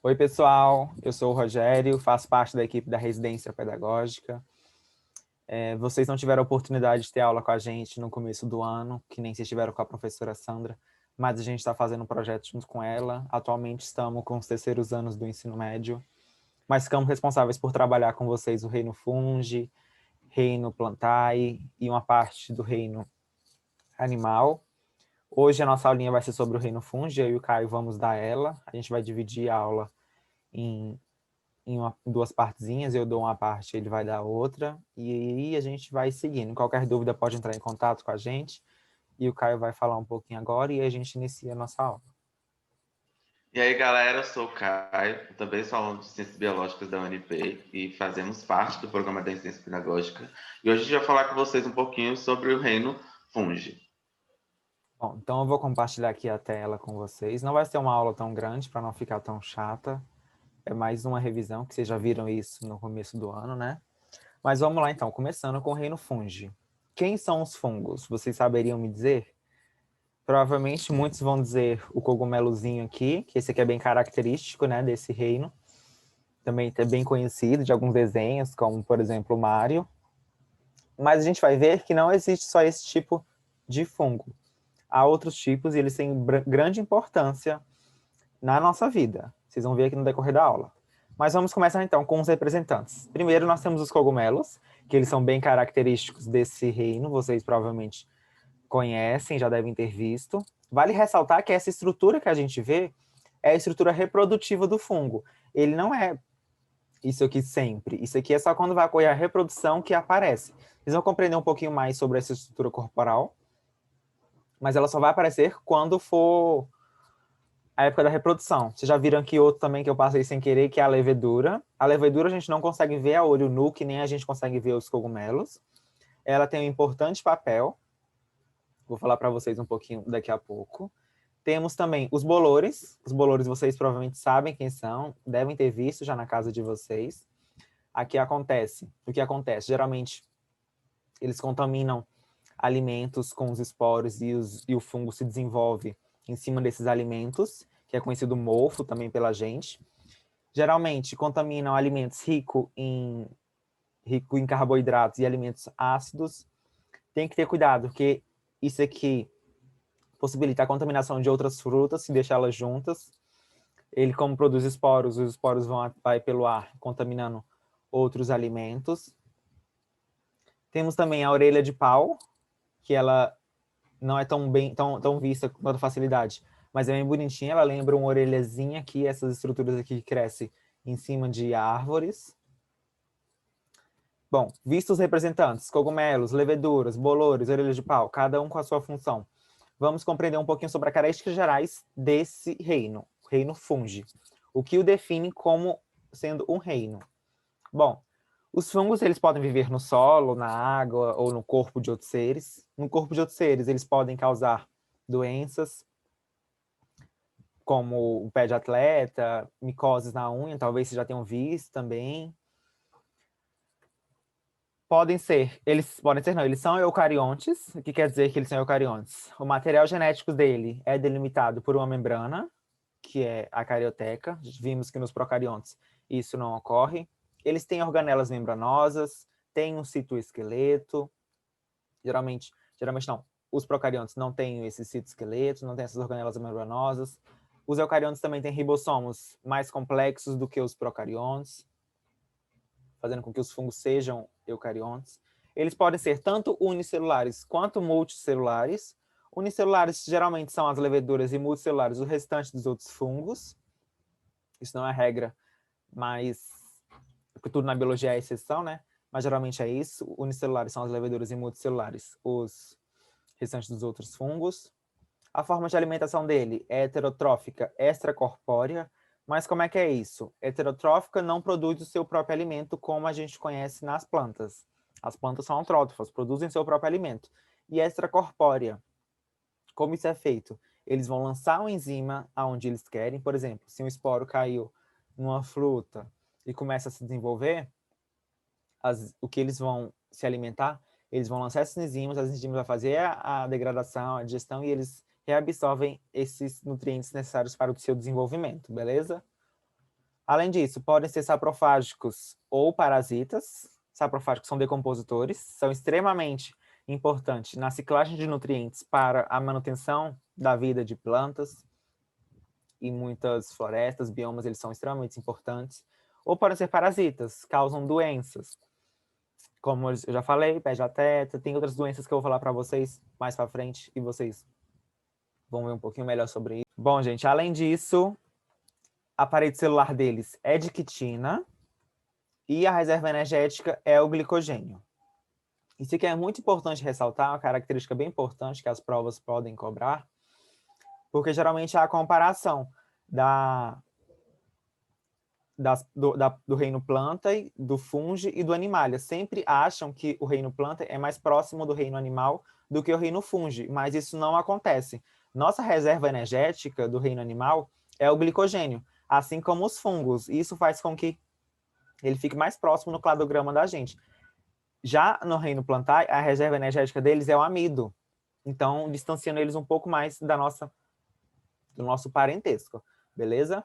Oi, pessoal. Eu sou o Rogério, faço parte da equipe da residência pedagógica. Vocês não tiveram a oportunidade de ter aula com a gente no começo do ano, que nem vocês tiveram com a professora Sandra, mas a gente está fazendo um projeto junto com ela. Atualmente estamos com os terceiros anos do ensino médio, mas ficamos responsáveis por trabalhar com vocês o Reino Fungi, Reino Plantae e uma parte do Reino Animal. Hoje a nossa aulinha vai ser sobre o Reino Fungi, eu e o Caio vamos dar ela. A gente vai dividir a aula em duas partezinhas, eu dou uma parte, ele vai dar outra, e aí a gente vai seguindo. Qualquer dúvida pode entrar em contato com a gente, e o Caio vai falar um pouquinho agora, e a gente inicia a nossa aula. E aí, galera, eu sou o Caio, eu também sou aluno de Ciências Biológicas da UNP e fazemos parte do programa da Ciência Pedagógica. E hoje a gente vai falar com vocês um pouquinho sobre o reino Fungi. Bom, então eu vou compartilhar aqui a tela com vocês. Não vai ser uma aula tão grande, para não ficar tão chata. É mais uma revisão, que vocês já viram isso no começo do ano, né? Mas vamos lá, então, começando com o reino Fungi. Quem são os fungos? Vocês saberiam me dizer? Provavelmente muitos vão dizer o cogumelozinho aqui, que esse aqui é bem característico, né, desse reino. Também é bem conhecido de alguns desenhos, como, por exemplo, o Mario. Mas a gente vai ver que não existe só esse tipo de fungo. Há outros tipos e eles têm grande importância na nossa vida. Vocês vão ver aqui no decorrer da aula. Mas vamos começar, então, com os representantes. Primeiro, nós temos os cogumelos, que eles são bem característicos desse reino. Vocês provavelmente conhecem, já devem ter visto. Vale ressaltar que essa estrutura que a gente vê é a estrutura reprodutiva do fungo. Ele não é isso aqui sempre. Isso aqui é só quando vai ocorrer a reprodução que aparece. Vocês vão compreender um pouquinho mais sobre essa estrutura corporal, mas ela só vai aparecer quando for a época da reprodução. Vocês já viram aqui outro também que eu passei sem querer, que é a levedura. A levedura a gente não consegue ver a olho nu, que nem a gente consegue ver os cogumelos. Ela tem um importante papel. Vou falar para vocês um pouquinho daqui a pouco. Temos também os bolores. Os bolores vocês provavelmente sabem quem são, devem ter visto já na casa de vocês. Aqui acontece, o que acontece? Geralmente eles contaminam alimentos com os esporos e o fungo se desenvolve em cima desses alimentos, que é conhecido mofo também pela gente. Geralmente contaminam alimentos ricos em carboidratos e alimentos ácidos. Tem que ter cuidado, porque isso aqui possibilita a contaminação de outras frutas, se deixá-las juntas. Ele, como produz esporos, os esporos vai pelo ar, contaminando outros alimentos. Temos também a orelha de pau, que ela não é tão vista com tanta facilidade, mas é bem bonitinha. Ela lembra uma orelhazinha aqui, essas estruturas aqui que crescem em cima de árvores. Bom, vistos os representantes, cogumelos, leveduras, bolores, orelhas de pau, cada um com a sua função. Vamos compreender um pouquinho sobre as características gerais desse reino, o reino Fungi. O que o define como sendo um reino? Bom, os fungos eles podem viver no solo, na água ou no corpo de outros seres. No corpo de outros seres, eles podem causar doenças, como o pé de atleta, micoses na unha, talvez vocês já tenham visto também. Eles são eucariontes. O que quer dizer que eles são eucariontes? O material genético dele é delimitado por uma membrana, que é a carioteca. Vimos que nos procariontes isso não ocorre. Eles têm organelas membranosas, têm um citoesqueleto. Geralmente não. Os procariontes não têm esse citoesqueleto, não têm essas organelas membranosas. Os eucariontes também têm ribossomos mais complexos do que os procariontes, fazendo com que os fungos sejam eucariontes. Eles podem ser tanto unicelulares quanto multicelulares. Unicelulares geralmente são as leveduras e multicelulares o restante dos outros fungos. Isso não é regra, mas porque tudo na biologia é exceção, né? Mas geralmente é isso. Unicelulares são as leveduras e multicelulares os restantes dos outros fungos. A forma de alimentação dele é heterotrófica extracorpórea. Mas como é que é isso? Heterotrófica não produz o seu próprio alimento como a gente conhece nas plantas. As plantas são autrótrofas, produzem seu próprio alimento. E extracorpórea, como isso é feito? Eles vão lançar uma enzima aonde eles querem. Por exemplo, se um esporo caiu numa fruta e começa a se desenvolver, o que eles vão se alimentar, eles vão lançar essas enzimas, as enzimas vão fazer a degradação, a digestão, e eles reabsorvem esses nutrientes necessários para o seu desenvolvimento, beleza? Além disso, podem ser saprofágicos ou parasitas. Saprofágicos são decompositores, são extremamente importantes na ciclagem de nutrientes para a manutenção da vida de plantas. E muitas florestas, biomas, eles são extremamente importantes. Ou podem ser parasitas, causam doenças. Como eu já falei, pé de atleta, tem outras doenças que eu vou falar para vocês mais para frente e vocês vão ver um pouquinho melhor sobre isso. Bom, gente, além disso, a parede celular deles é de quitina e a reserva energética é o glicogênio. Isso aqui é muito importante ressaltar, uma característica bem importante que as provas podem cobrar, porque geralmente há a comparação do reino planta, do fungo e do animalia. Sempre acham que o reino planta é mais próximo do reino animal do que o reino fungo, mas isso não acontece. Nossa reserva energética do reino animal é o glicogênio, assim como os fungos. Isso faz com que ele fique mais próximo no cladograma da gente. Já no reino plantar, a reserva energética deles é o amido. Então, distanciando eles um pouco mais do nosso parentesco. Beleza?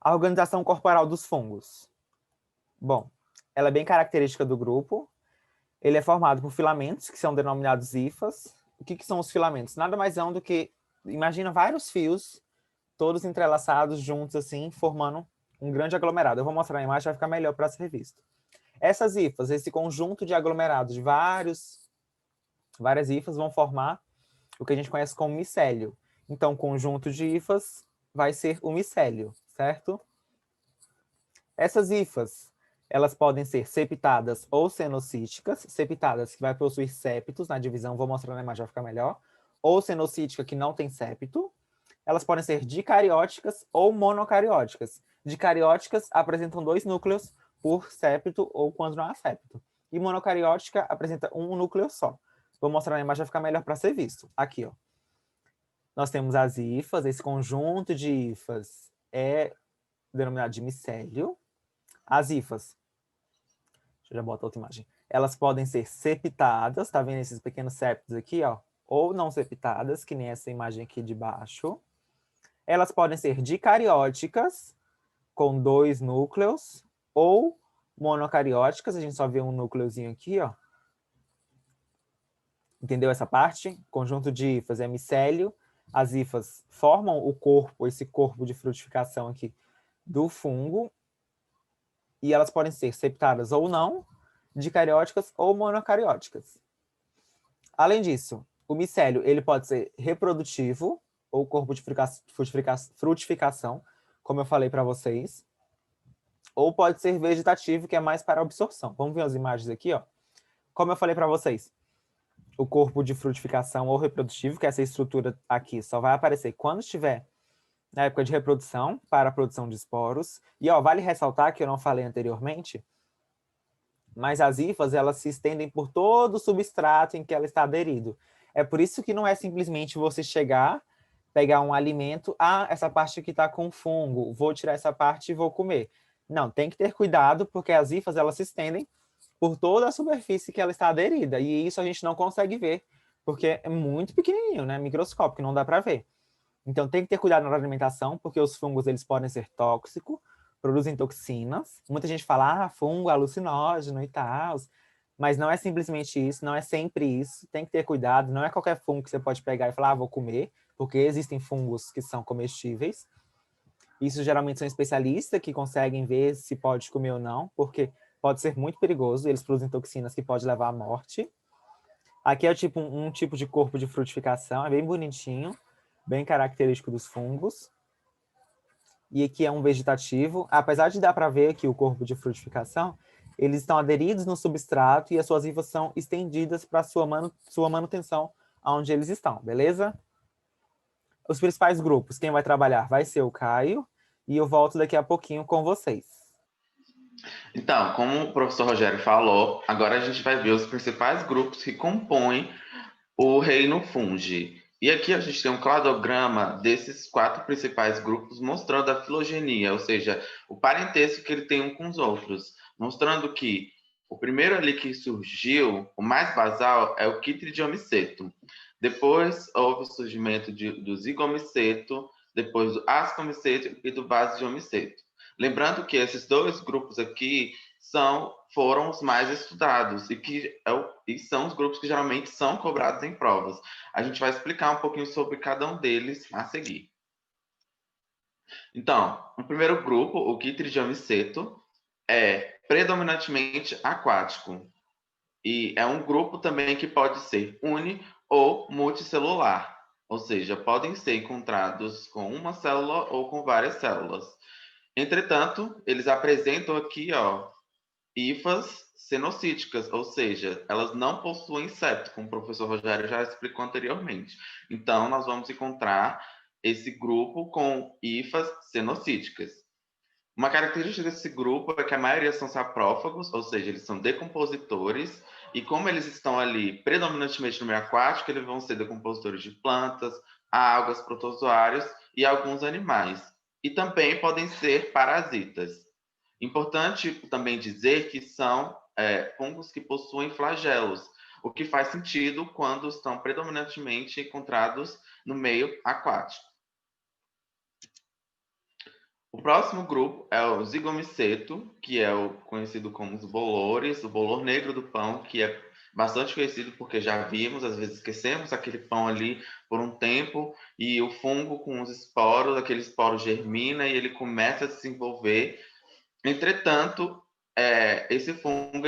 A organização corporal dos fungos. Bom, ela é bem característica do grupo. Ele é formado por filamentos, que são denominados hifas. O que são os filamentos? Nada mais são do que, imagina vários fios, todos entrelaçados juntos assim, formando um grande aglomerado. Eu vou mostrar a imagem, vai ficar melhor para ser visto. Essas hifas, esse conjunto de aglomerados de várias hifas vão formar o que a gente conhece como micélio. Então, o conjunto de hifas vai ser o micélio, certo? Essas hifas, elas podem ser septadas ou cenocíticas. Septadas, que vai possuir septos na divisão, vou mostrar na imagem, vai ficar melhor. Ou cenocítica, que não tem septo. Elas podem ser dicarióticas ou monocarióticas. Dicarióticas apresentam 2 núcleos por septo ou quando não há septo. E monocariótica apresenta um núcleo só. Vou mostrar na imagem, vai ficar melhor para ser visto. Aqui, ó. Nós temos as hifas, esse conjunto de hifas é denominado de micélio. As hifas, deixa eu já botar outra imagem. Elas podem ser septadas, tá vendo esses pequenos septos aqui, ó? Ou não septadas, que nem essa imagem aqui de baixo. Elas podem ser dicarióticas, com 2 núcleos, ou monocarióticas, a gente só vê um núcleozinho aqui, ó. Entendeu essa parte? Conjunto de hifas é micélio. As hifas formam o corpo, esse corpo de frutificação aqui do fungo. E elas podem ser septadas ou não, dicarióticas ou monocarióticas. Além disso, o micélio ele pode ser reprodutivo, ou corpo de frutificação, como eu falei para vocês, ou pode ser vegetativo, que é mais para absorção. Vamos ver as imagens aqui, ó. Como eu falei para vocês, o corpo de frutificação ou reprodutivo, que é essa estrutura aqui, só vai aparecer quando estiver na época de reprodução, para a produção de esporos. E ó, vale ressaltar que eu não falei anteriormente, mas as hifas, elas se estendem por todo o substrato em que ela está aderido. É por isso que não é simplesmente você chegar, pegar um alimento, essa parte aqui está com fungo, vou tirar essa parte e vou comer. Não, tem que ter cuidado, porque as hifas, elas se estendem por toda a superfície que ela está aderida, e isso a gente não consegue ver, porque é muito pequenininho, né? Microscópico, não dá para ver. Então tem que ter cuidado na alimentação, porque os fungos eles podem ser tóxicos, produzem toxinas. Muita gente fala, fungo é alucinógeno e tal, mas não é simplesmente isso, não é sempre isso. Tem que ter cuidado, não é qualquer fungo que você pode pegar e falar, vou comer, porque existem fungos que são comestíveis. Isso geralmente são especialistas que conseguem ver se pode comer ou não, porque pode ser muito perigoso, eles produzem toxinas que podem levar à morte. Aqui é tipo um tipo de corpo de frutificação, é bem bonitinho, bem característico dos fungos. E aqui é um vegetativo. Apesar de dar para ver aqui o corpo de frutificação, eles estão aderidos no substrato e as suas hifas são estendidas para sua manutenção onde eles estão, beleza? Os principais grupos, quem vai trabalhar vai ser o Caio, e eu volto daqui a pouquinho com vocês. Então, como o professor Rogério falou, agora a gente vai ver os principais grupos que compõem o reino fungi. E aqui a gente tem um cladograma desses 4 principais grupos mostrando a filogenia, ou seja, o parentesco que ele tem um com os outros, mostrando que o primeiro ali que surgiu, o mais basal, é o Chytridiomycetum. Depois houve o surgimento do Zygomycetum, depois do ascomiceto e do basidiomiceto. Lembrando que esses dois grupos aqui foram os mais estudados e são os grupos que geralmente são cobrados em provas. A gente vai explicar um pouquinho sobre cada um deles a seguir. Então, o primeiro grupo, o Chytridium-miceto, é predominantemente aquático. E é um grupo também que pode ser uni ou multicelular. Ou seja, podem ser encontrados com uma célula ou com várias células. Entretanto, eles apresentam aqui, hifas cenocíticas, ou seja, elas não possuem septo, como o professor Rogério já explicou anteriormente. Então, nós vamos encontrar esse grupo com hifas cenocíticas. Uma característica desse grupo é que a maioria são saprófagos, ou seja, eles são decompositores, e como eles estão ali predominantemente no meio aquático, eles vão ser decompositores de plantas, algas, protozoários e alguns animais. E também podem ser parasitas. Importante também dizer que são fungos que possuem flagelos, o que faz sentido quando estão predominantemente encontrados no meio aquático. O próximo grupo é o zigomiceto, que é o conhecido como os bolores, o bolor negro do pão, que é bastante conhecido porque já vimos, às vezes esquecemos aquele pão ali por um tempo, e o fungo com os esporos, aquele esporo germina e ele começa a se desenvolver. Entretanto, esse fungo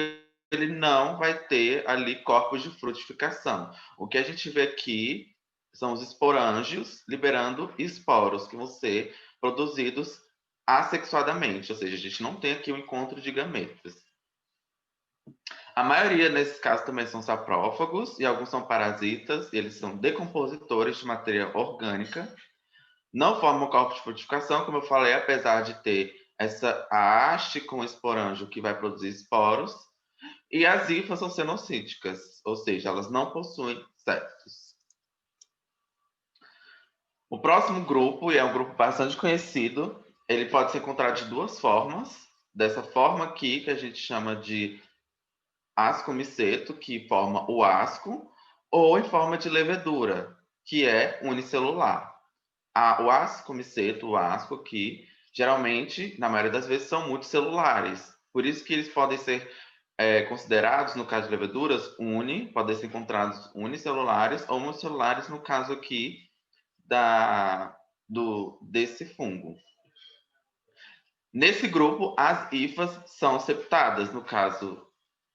ele não vai ter ali corpos de frutificação. O que a gente vê aqui são os esporângios liberando esporos que vão ser produzidos assexuadamente, ou seja, a gente não tem aqui o encontro de gametas. A maioria, nesses casos, também são saprófagos e alguns são parasitas, e eles são decompositores de matéria orgânica. Não formam corpo de frutificação, como eu falei, apesar de ter essa haste com esporângio que vai produzir esporos. E as hifas são cenocíticas, ou seja, elas não possuem septos. O próximo grupo, e é um grupo bastante conhecido, ele pode ser encontrado de duas formas. Dessa forma aqui, que a gente chama de ascomiceto, que forma o asco, ou em forma de levedura, que é unicelular. O ascomiceto, o asco, que geralmente, na maioria das vezes, são multicelulares. Por isso que eles podem ser considerados, no caso de leveduras, podem ser encontrados unicelulares ou multicelulares, no caso aqui desse fungo. Nesse grupo, as hifas são septadas. No caso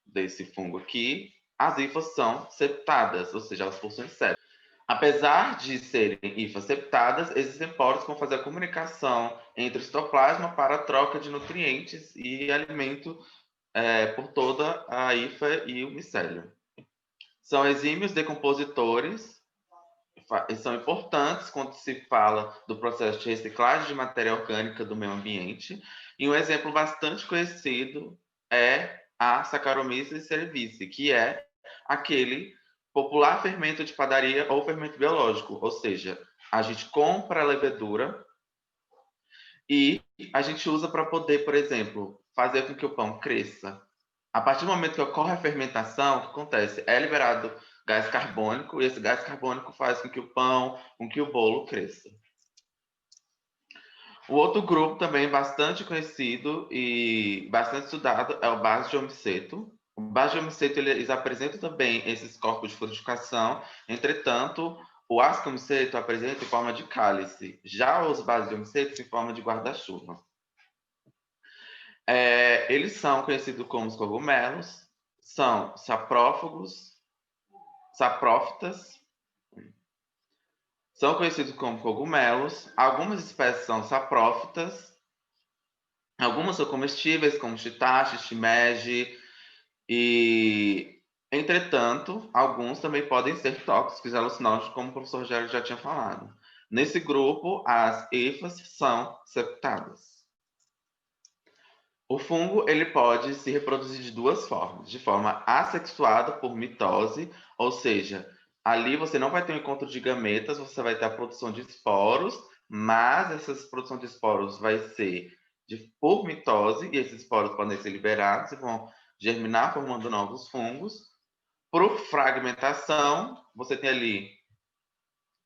desse fungo aqui, as hifas são septadas, ou seja, elas possuem septo. Apesar de serem hifas septadas, existem poros que vão fazer a comunicação entre o citoplasma para a troca de nutrientes e alimento por toda a hifa e o micélio. São exímios decompositores, e são importantes quando se fala do processo de reciclagem de matéria orgânica do meio ambiente. E um exemplo bastante conhecido é a Saccharomyces cerevisiae, que é aquele popular fermento de padaria ou fermento biológico, ou seja, a gente compra a levedura e a gente usa para poder, por exemplo, fazer com que o pão cresça. A partir do momento que ocorre a fermentação, o que acontece? É liberado gás carbônico, e esse gás carbônico faz com que o pão, com que o bolo cresça. O outro grupo também bastante conhecido e bastante estudado é o basidiomiceto. O basidiomiceto, eles apresentam também esses corpos de frutificação, entretanto, o ascomiceto apresenta em forma de cálice, já os basidiomicetos em forma de guarda-chuva. Eles são conhecidos como os cogumelos, são saprófagos, saprófitas, são conhecidos como cogumelos. Algumas espécies são saprófitas, algumas são comestíveis, como shiitake, shimeji, e, entretanto, alguns também podem ser tóxicos e alucinógenos, como o professor Rogério já tinha falado. Nesse grupo, as hifas são septadas. O fungo ele pode se reproduzir de duas formas, de forma assexuada por mitose, ou seja, ali você não vai ter um encontro de gametas, você vai ter a produção de esporos, mas essa produção de esporos vai ser por mitose, e esses esporos podem ser liberados e vão germinar formando novos fungos. Por fragmentação, você tem ali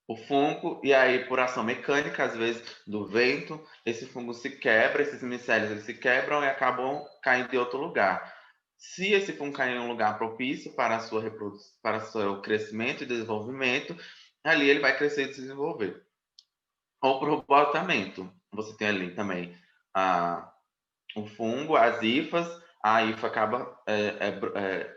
o fungo, e aí, por ação mecânica, às vezes, do vento, esse fungo se quebra, esses micélios eles se quebram e acabam caindo em outro lugar. Se esse fungo cair em um lugar propício para a sua reprodução, para o seu crescimento e desenvolvimento, ali ele vai crescer e se desenvolver. Ou para o brotamento, você tem ali também o fungo, as hifas, a hifa acaba,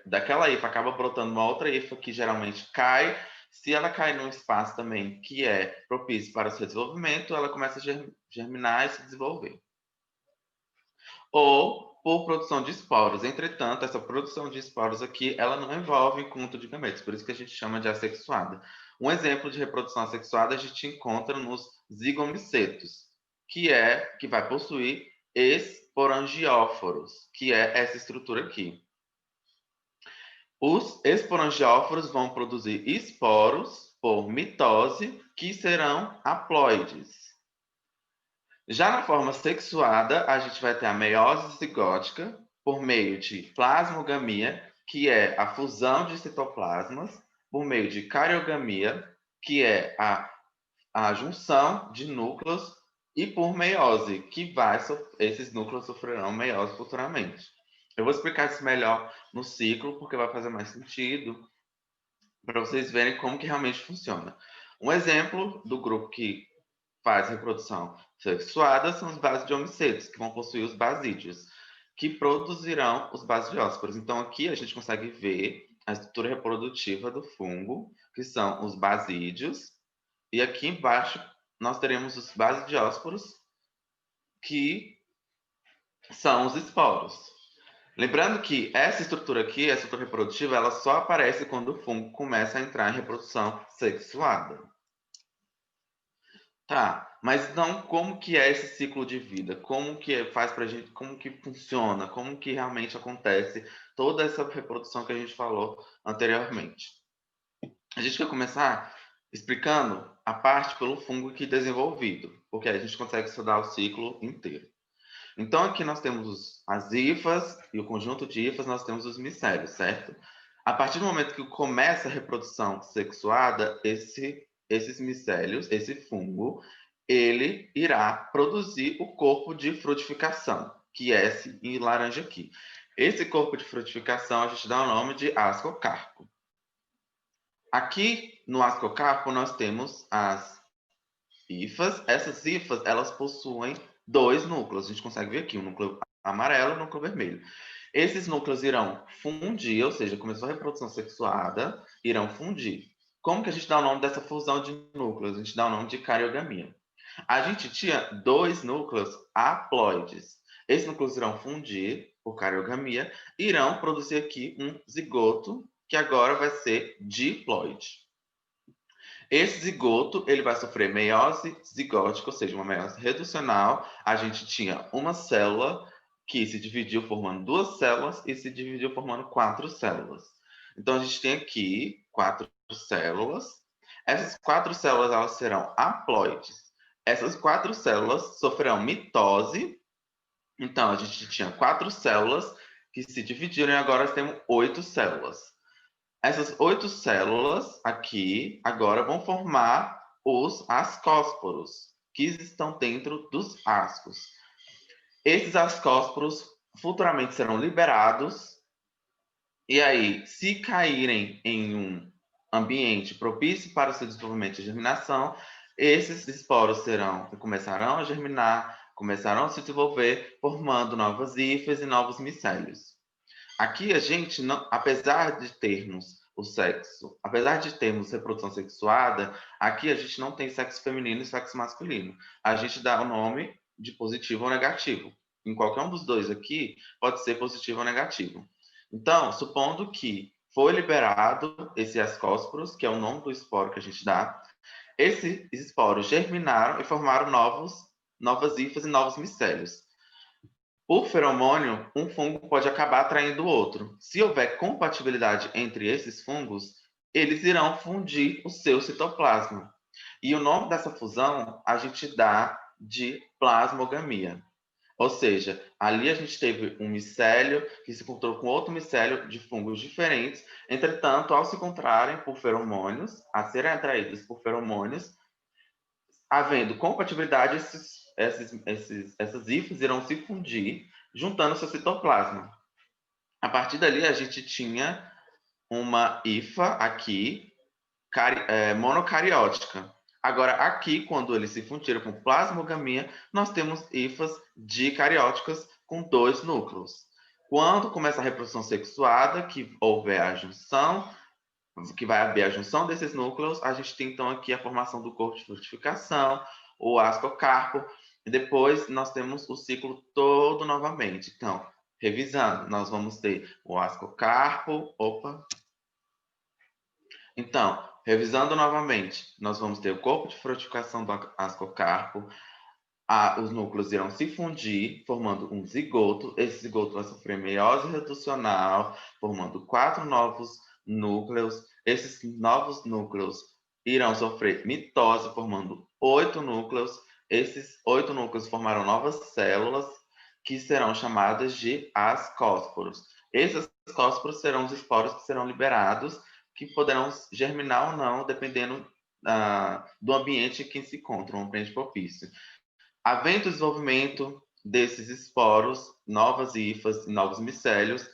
daquela hifa acaba brotando uma outra hifa que geralmente cai. Se ela cai num espaço também que é propício para o seu desenvolvimento, ela começa a germinar e se desenvolver. Ou por produção de esporos. Entretanto, essa produção de esporos aqui, ela não envolve conjunto de gametos, por isso que a gente chama de assexuada. Um exemplo de reprodução assexuada a gente encontra nos zigomicetos, que vai possuir esporangióforos, que é essa estrutura aqui. Os esporangióforos vão produzir esporos por mitose, que serão haploides. Já na forma sexuada, a gente vai ter a meiose zigótica por meio de plasmogamia, que é a fusão de citoplasmas, por meio de cariogamia, que é a junção de núcleos, e por meiose, que esses núcleos sofrerão meiose futuramente. Eu vou explicar isso melhor no ciclo, porque vai fazer mais sentido para vocês verem como que realmente funciona. Um exemplo do grupo que faz reprodução sexuada são os basidiomicetos, que vão possuir os basídeos, que produzirão os basidiósporos. Então, aqui a gente consegue ver a estrutura reprodutiva do fungo, que são os basídeos, e aqui embaixo nós teremos os basidiósporos, que são os esporos. Lembrando que essa estrutura aqui, a estrutura reprodutiva, ela só aparece quando o fungo começa a entrar em reprodução sexuada. Tá, mas então como que é esse ciclo de vida? Como que faz pra gente, como que funciona? Como que realmente acontece toda essa reprodução que a gente falou anteriormente? A gente quer começar explicando a parte pelo fungo que desenvolvido, porque aí a gente consegue estudar o ciclo inteiro. Então aqui nós temos as hifas e o conjunto de hifas nós temos os micélios, certo? A partir do momento que começa a reprodução sexuada, esses micélios, esse fungo, ele irá produzir o corpo de frutificação, que é esse em laranja aqui. Esse corpo de frutificação a gente dá o nome de ascocarpo. Aqui no ascocarpo nós temos as hifas. Essas hifas, elas possuem dois núcleos. A gente consegue ver aqui, um núcleo amarelo e um núcleo vermelho. Esses núcleos irão fundir, ou seja, começou a reprodução sexuada, irão fundir. Como que a gente dá o nome dessa fusão de núcleos? A gente dá o nome de cariogamia. A gente tinha dois núcleos haploides. Esses núcleos irão fundir por cariogamia, irão produzir aqui um zigoto, que agora vai ser diploide. Esse zigoto, ele vai sofrer meiose zigótica, ou seja, uma meiose reducional. A gente tinha uma célula que se dividiu formando duas células e se dividiu formando quatro células. Então, a gente tem aqui quatro células. Essas quatro células, elas serão haploides. Essas quatro células sofrerão mitose. Então, a gente tinha quatro células que se dividiram e agora temos 8 células. Essas 8 células aqui agora vão formar os ascósporos, que estão dentro dos ascos. Esses ascósporos futuramente serão liberados, e aí, se caírem em um ambiente propício para o seu desenvolvimento e germinação, esses esporos começarão a germinar, começarão a se desenvolver, formando novas hifas e novos micélios. Aqui a gente, não, apesar de termos o sexo, apesar de termos reprodução sexuada, aqui a gente não tem sexo feminino e sexo masculino. A gente dá o nome de positivo ou negativo. Em qualquer um dos dois aqui, pode ser positivo ou negativo. Então, supondo que foi liberado esse ascósporos, que é o nome do esporo que a gente dá, esses esporos germinaram e formaram novas hifas e novos micélios. Por feromônio, um fungo pode acabar atraindo o outro. Se houver compatibilidade entre esses fungos, eles irão fundir o seu citoplasma. E o nome dessa fusão a gente dá de plasmogamia. Ou seja, ali a gente teve um micélio que se encontrou com outro micélio de fungos diferentes. Entretanto, ao se encontrarem por feromônios, a serem atraídos por feromônios, havendo compatibilidade, essas hifas irão se fundir, juntando seu citoplasma. A partir dali, a gente tinha uma hifa aqui, monocariótica. Agora, aqui, quando eles se fundiram com plasmogamia, nós temos hifas dicarióticas com 2 núcleos. Quando começa a reprodução sexuada, que houver a junção, que vai haver a junção desses núcleos, a gente tem então aqui a formação do corpo de frutificação, o ascocarpo, e depois nós temos o ciclo todo novamente. Então, revisando, nós vamos ter o ascocarpo, Então, revisando novamente, nós vamos ter o corpo de frutificação do ascocarpo, os núcleos irão se fundir, formando um zigoto. Esse zigoto vai sofrer meiose reducional, formando 4 novos núcleos. Esses novos núcleos irão sofrer mitose, formando 8 núcleos. Esses 8 núcleos formarão novas células, que serão chamadas de ascósporos. Esses ascósporos serão os esporos que serão liberados, que poderão germinar ou não, dependendo do ambiente em que se encontra, um ambiente propício. Havendo o desenvolvimento desses esporos, novas hifas e novos micélios,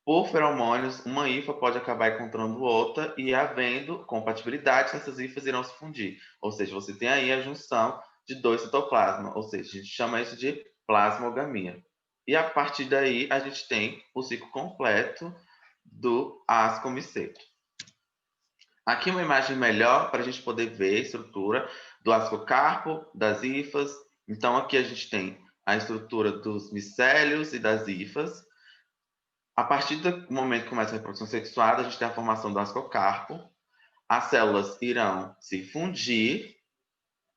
por feromônios, uma hifa pode acabar encontrando outra e, havendo compatibilidade, essas hifas irão se fundir. Ou seja, você tem aí a junção de 2 citoplasmas, ou seja, a gente chama isso de plasmogamia. E a partir daí, a gente tem o ciclo completo do ascomiceto. Aqui uma imagem melhor para a gente poder ver a estrutura do ascocarpo, das hifas. Então, aqui a gente tem a estrutura dos micélios e das hifas. A partir do momento que começa a reprodução sexuada, a gente tem a formação do ascocarpo. As células irão se fundir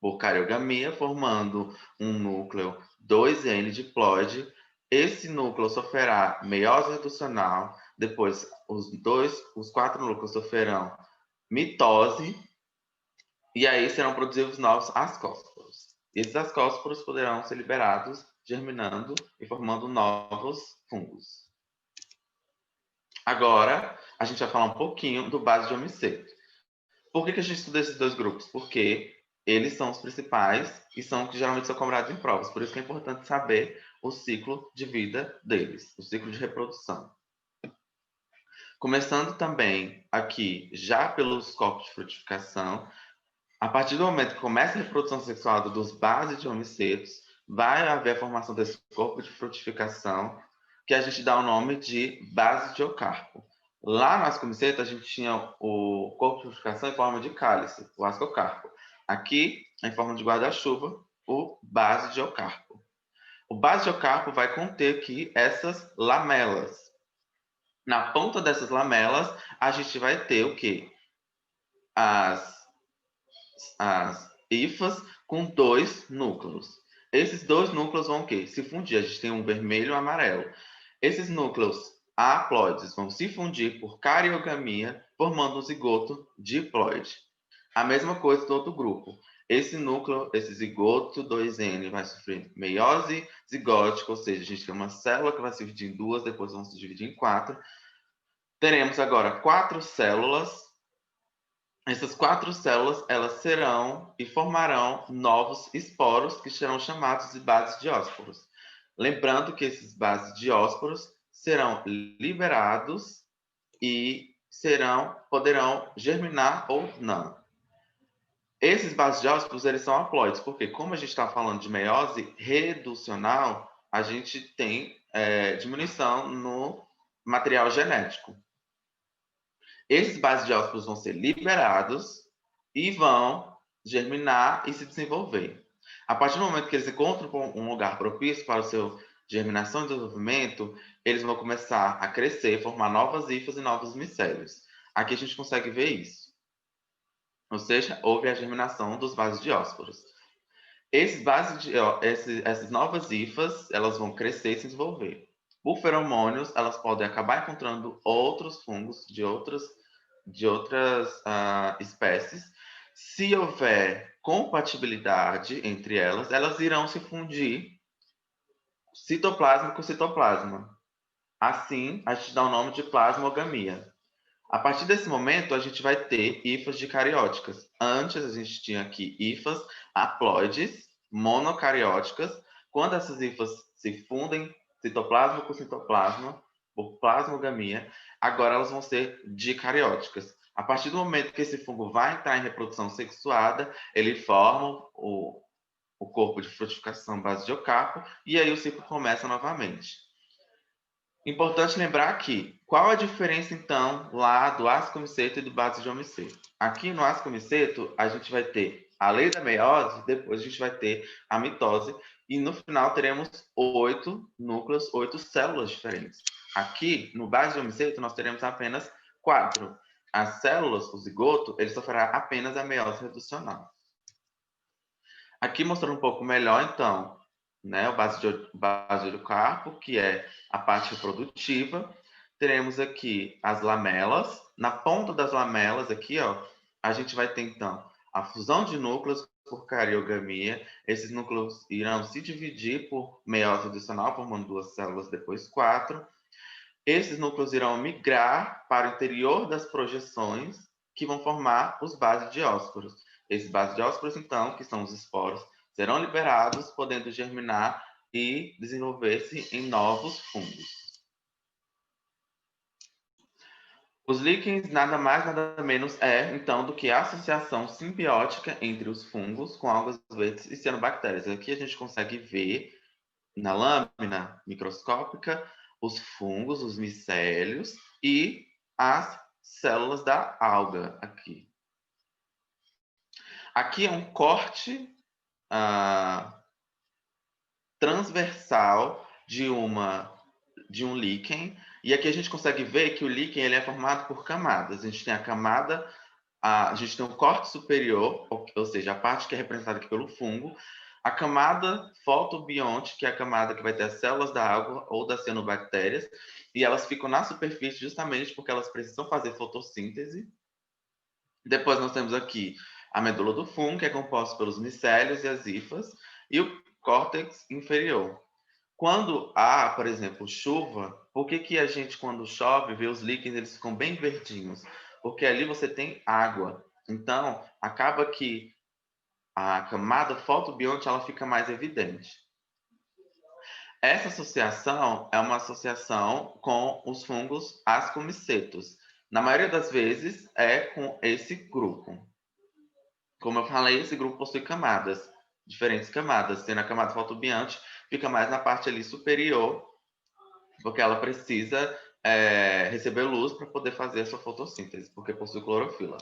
por cariogamia, formando um núcleo 2N diploide. Esse núcleo sofrerá meiose reducional. Depois, os 4 núcleos sofrerão mitose, e aí serão produzidos novos ascósporos. Esses ascósporos poderão ser liberados, germinando e formando novos fungos. Agora, a gente vai falar um pouquinho do basidiomyceto. Por que a gente estuda esses 2 grupos? Porque eles são os principais e são que geralmente são cobrados em provas. Por isso que é importante saber o ciclo de vida deles, o ciclo de reprodução. Começando também aqui, já pelos corpos de frutificação, a partir do momento que começa a reprodução sexual dos basidiomycetos, vai haver a formação desse corpo de frutificação, que a gente dá o nome de basidiocarpo. Lá no ascomiceto, a gente tinha o corpo de frutificação em forma de cálice, o ascocarpo. Aqui, em forma de guarda-chuva, o basidiocarpo. O basidiocarpo vai conter aqui essas lamelas. Na ponta dessas lamelas, a gente vai ter o quê? As hifas com 2 núcleos. Esses 2 núcleos vão o quê? Se fundir. A gente tem um vermelho e um amarelo. Esses núcleos haploides vão se fundir por cariogamia, formando um zigoto diploide. A mesma coisa do outro grupo. Esse núcleo, esse zigoto 2N, vai sofrer meiose zigótica, ou seja, a gente tem uma célula que vai se dividir em 2, depois vão se dividir em 4. Teremos agora 4 células. Essas 4 células, elas serão e formarão novos esporos que serão chamados de basidiósporos. Lembrando que esses basidiósporos serão liberados e poderão germinar ou não. Esses basidiósporos, eles são haploides, porque como a gente está falando de meiose reducional, a gente tem diminuição no material genético. Esses basidiósporos vão ser liberados e vão germinar e se desenvolver. A partir do momento que eles encontram um lugar propício para o seu germinação e desenvolvimento, eles vão começar a crescer, formar novas hifas e novos micélios. Aqui a gente consegue ver isso. Ou seja, houve a germinação dos basidiósporos. Essas novas hifas, elas vão crescer e se desenvolver. Por feromônios, elas podem acabar encontrando outros fungos de outras espécies. Se houver compatibilidade entre elas, elas irão se fundir citoplasma com citoplasma. Assim, a gente dá o nome de plasmogamia. A partir desse momento, a gente vai ter hifas dicarióticas. Antes, a gente tinha aqui hifas haploides, monocarióticas. Quando essas hifas se fundem, citoplasma com citoplasma, por plasmogamia, agora elas vão ser dicarióticas. A partir do momento que esse fungo vai entrar em reprodução sexuada, ele forma o corpo de frutificação base de ocarpo, e aí o ciclo começa novamente. Importante lembrar aqui, qual a diferença, então, lá do ascomiceto e do basidiomiceto? Aqui no ascomiceto, a gente vai ter a lei da meiose, depois a gente vai ter a mitose, e no final teremos 8 núcleos, 8 células diferentes. Aqui, no basidiomiceto, nós teremos apenas 4. As células, o zigoto, ele sofrerá apenas a meiose reducional. Aqui mostrando um pouco melhor, então, né, o basidiocarpo, que é a parte reprodutiva. Teremos aqui as lamelas. Na ponta das lamelas, aqui, ó, a gente vai ter, então, a fusão de núcleos por cariogamia. Esses núcleos irão se dividir por meiose adicional, formando 2 células, depois 4. Esses núcleos irão migrar para o interior das projeções, que vão formar os basidiósporos. Esses basidiósporos, então, que são os esporos, serão liberados, podendo germinar e desenvolver-se em novos fungos. Os líquens nada mais, nada menos então, do que a associação simbiótica entre os fungos com algas verdes e cianobactérias. Aqui a gente consegue ver, na lâmina microscópica, os fungos, os micélios e as células da alga aqui. Aqui é um corte transversal de um líquen, e aqui a gente consegue ver que o líquen ele é formado por camadas. A gente tem a gente tem um corte superior, ou seja, a parte que é representada aqui pelo fungo, a camada fotobionte, que é a camada que vai ter as células da água ou das cianobactérias, e elas ficam na superfície justamente porque elas precisam fazer fotossíntese. Depois nós temos aqui a medula do fungo, que é composta pelos micélios e as hifas, e o córtex inferior. Quando há, por exemplo, chuva, por que a gente, quando chove, vê os líquens, eles ficam bem verdinhos? Porque ali você tem água. Então, acaba que a camada fotobionte ela fica mais evidente. Essa associação é uma associação com os fungos ascomicetos. Na maioria das vezes, é com esse grupo. Como eu falei, esse grupo possui camadas, diferentes camadas, sendo a camada fotobionte fica mais na parte ali superior, porque ela precisa receber luz para poder fazer a sua fotossíntese, porque possui clorofila.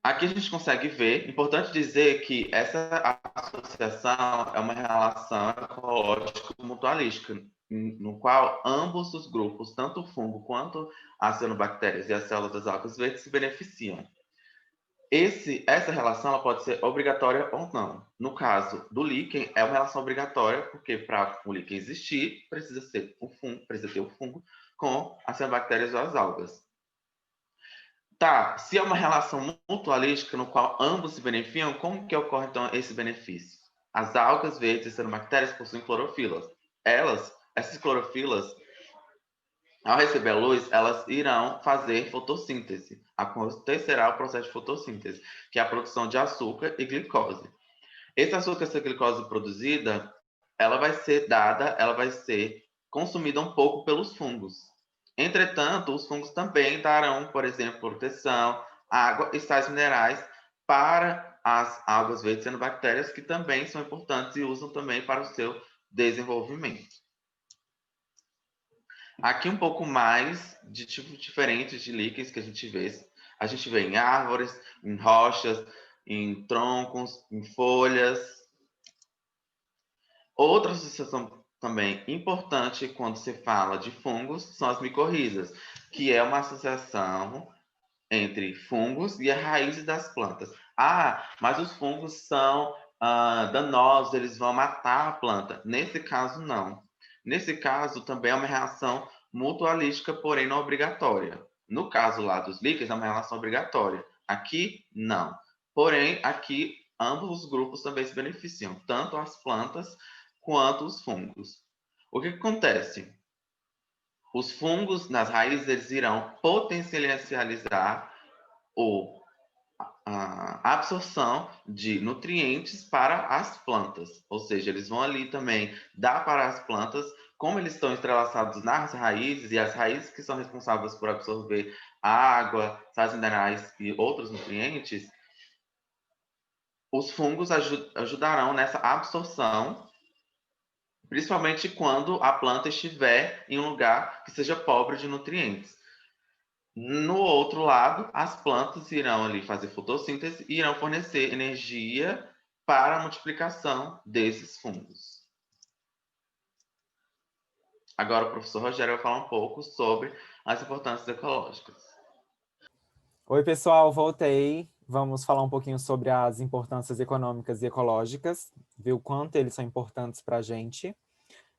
Aqui a gente consegue ver, importante dizer que essa associação é uma relação ecológico-mutualística, no qual ambos os grupos, tanto o fungo quanto as cianobactérias e as células das algas verdes, se beneficiam. Essa relação ela pode ser obrigatória ou não. No caso do líquen, é uma relação obrigatória, porque para o líquen existir, precisa ter o fungo com as cianobactérias ou as algas. Tá, se é uma relação mutualística no qual ambos se beneficiam, como que ocorre então esse benefício? As algas verdes e cianobactérias possuem clorofilas. Essas clorofilas, ao receber a luz, elas irão fazer fotossíntese. Acontecerá o processo de fotossíntese, que é a produção de açúcar e glicose. Esse açúcar e essa glicose produzida, ela vai ser consumida um pouco pelos fungos. Entretanto, os fungos também darão, por exemplo, proteção, água e sais minerais para as algas verdes e cianobactérias, que também são importantes e usam também para o seu desenvolvimento. Aqui um pouco mais de tipos diferentes de líquens que a gente vê. A gente vê em árvores, em rochas, em troncos, em folhas. Outra associação também importante quando se fala de fungos são as micorrizas, que é uma associação entre fungos e as raízes das plantas. Ah, mas os fungos são danosos, eles vão matar a planta. Nesse caso, não. Nesse caso, também é uma reação mutualística, porém não obrigatória. No caso lá dos líquens, é uma relação obrigatória. Aqui, não. Porém, aqui, ambos os grupos também se beneficiam, tanto as plantas quanto os fungos. O que acontece? Os fungos nas raízes eles irão potencializar a absorção de nutrientes para as plantas, ou seja, eles vão ali também dar para as plantas, como eles estão entrelaçados nas raízes, e as raízes que são responsáveis por absorver água, sais minerais e outros nutrientes, os fungos ajudarão nessa absorção, principalmente quando a planta estiver em um lugar que seja pobre de nutrientes. No outro lado, as plantas irão ali fazer fotossíntese e irão fornecer energia para a multiplicação desses fungos. Agora o professor Rogério vai falar um pouco sobre as importâncias ecológicas. Oi, pessoal, voltei. Vamos falar um pouquinho sobre as importâncias econômicas e ecológicas, ver o quanto eles são importantes para a gente.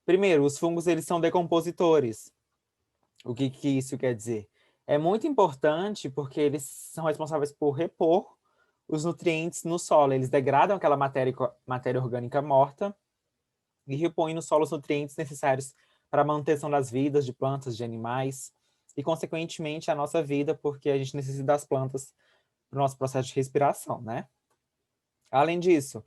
Primeiro, os fungos eles são decompositores. O que isso quer dizer? É muito importante porque eles são responsáveis por repor os nutrientes no solo. Eles degradam aquela matéria orgânica morta e repõem no solo os nutrientes necessários para a manutenção das vidas de plantas, de animais e, consequentemente, a nossa vida, porque a gente necessita das plantas para o nosso processo de respiração, né? Além disso,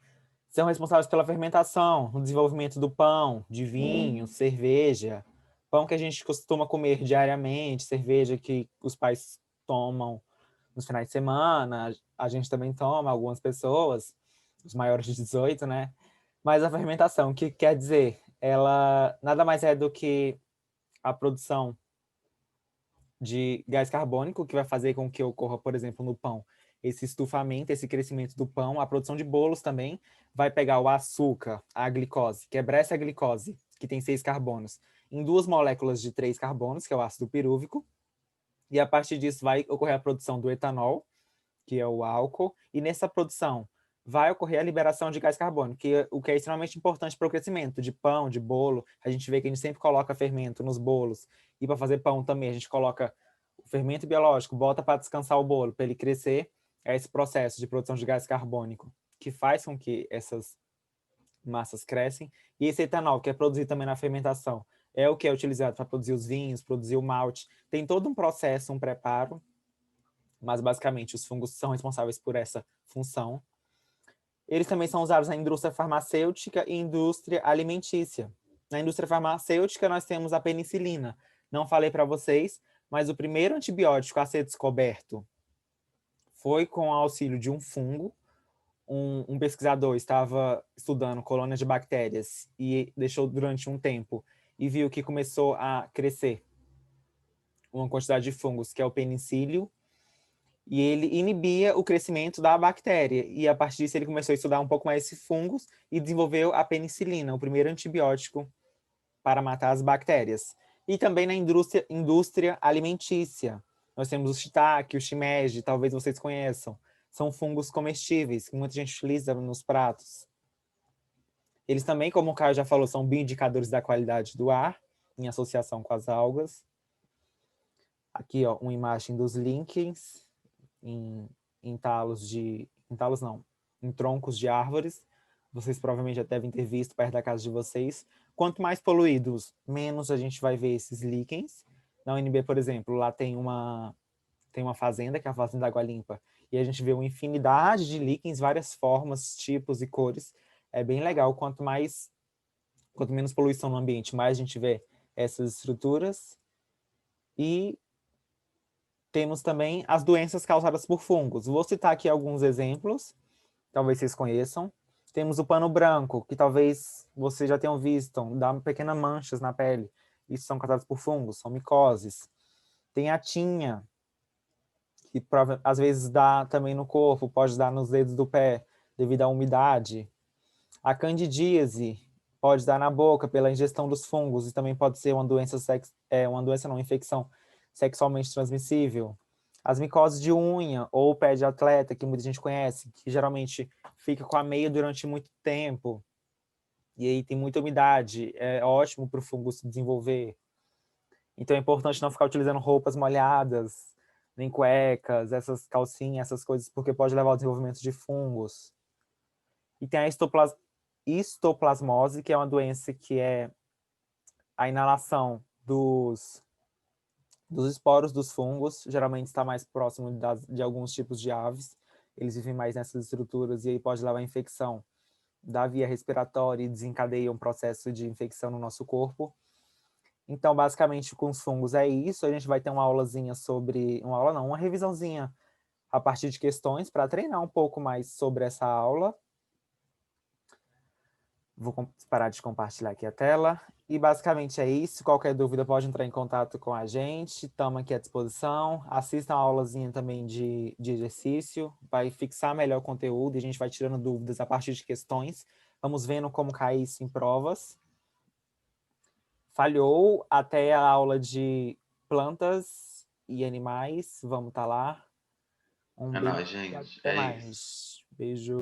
são responsáveis pela fermentação, no desenvolvimento do pão, de vinho, cerveja, pão que a gente costuma comer diariamente, cerveja que os pais tomam nos finais de semana, a gente também toma, algumas pessoas, os maiores de 18, né? Mas a fermentação, o que quer dizer? Ela nada mais é do que a produção de gás carbônico, que vai fazer com que ocorra, por exemplo, no pão, esse estufamento, esse crescimento do pão, a produção de bolos também, vai pegar o açúcar, a glicose, quebrar essa glicose, que tem 6 carbonos, em 2 moléculas de 3 carbonos, que é o ácido pirúvico, e a partir disso vai ocorrer a produção do etanol, que é o álcool, e nessa produção vai ocorrer a liberação de gás carbônico, o que é extremamente importante para o crescimento de pão, de bolo. A gente vê que a gente sempre coloca fermento nos bolos, e para fazer pão também a gente coloca o fermento biológico, bota para descansar o bolo, para ele crescer. É esse processo de produção de gás carbônico que faz com que essas massas crescem. E esse etanol, que é produzido também na fermentação, é o que é utilizado para produzir os vinhos, produzir o malte. Tem todo um processo, um preparo, mas basicamente os fungos são responsáveis por essa função. Eles também são usados na indústria farmacêutica e indústria alimentícia. Na indústria farmacêutica nós temos a penicilina. Não falei para vocês, mas o primeiro antibiótico a ser descoberto foi com o auxílio de um fungo. Um pesquisador estava estudando colônias de bactérias e deixou durante um tempo e viu que começou a crescer uma quantidade de fungos, que é o penicílio, e ele inibia o crescimento da bactéria. E a partir disso ele começou a estudar um pouco mais esses fungos e desenvolveu a penicilina, o primeiro antibiótico para matar as bactérias. E também na indústria alimentícia. Nós temos o shiitake, o shimeji, talvez vocês conheçam. São fungos comestíveis, que muita gente utiliza nos pratos. Eles também, como o Caio já falou, são bioindicadores da qualidade do ar, em associação com as algas. Aqui, ó, uma imagem dos líquens em talos de... Em talos não, em troncos de árvores. Vocês provavelmente já devem ter visto perto da casa de vocês. Quanto mais poluídos, menos a gente vai ver esses líquens. Na UNB, por exemplo, lá tem uma fazenda, que é a Fazenda Água Limpa, e a gente vê uma infinidade de líquens, várias formas, tipos e cores. É bem legal. Quanto menos poluição no ambiente, mais a gente vê essas estruturas. E temos também as doenças causadas por fungos. Vou citar aqui alguns exemplos, talvez vocês conheçam. Temos o pano branco, que talvez vocês já tenham visto, dá pequenas manchas na pele. Isso são causados por fungos, são micoses. Tem a tinha, que às vezes dá também no corpo, pode dar nos dedos do pé, devido à umidade. A candidíase pode dar na boca pela ingestão dos fungos, e também pode ser uma doença, uma infecção sexualmente transmissível. As micoses de unha ou pé de atleta, que muita gente conhece, que geralmente fica com a meia durante muito tempo, e aí tem muita umidade, é ótimo para o fungo se desenvolver. Então é importante não ficar utilizando roupas molhadas, nem cuecas, essas calcinhas, essas coisas, porque pode levar ao desenvolvimento de fungos. E tem a histoplasmose, que é uma doença que é a inalação dos esporos dos fungos, geralmente está mais próximo de alguns tipos de aves, eles vivem mais nessas estruturas e aí pode levar a infecção da via respiratória e desencadeia um processo de infecção no nosso corpo. Então, basicamente, com os fungos é isso. A gente vai ter uma aulazinha sobre... Uma aula não, uma revisãozinha a partir de questões para treinar um pouco mais sobre essa aula. Vou parar de compartilhar aqui a tela. E basicamente é isso. Qualquer dúvida pode entrar em contato com a gente. Estamos aqui à disposição. Assistam a aulazinha também de exercício. Vai fixar melhor o conteúdo e a gente vai tirando dúvidas a partir de questões. Vamos vendo como cair isso em provas. Falhou até a aula de plantas e animais. Vamos estar lá. Um É beijo nóis, e gente. até É isso. mais. Beijo.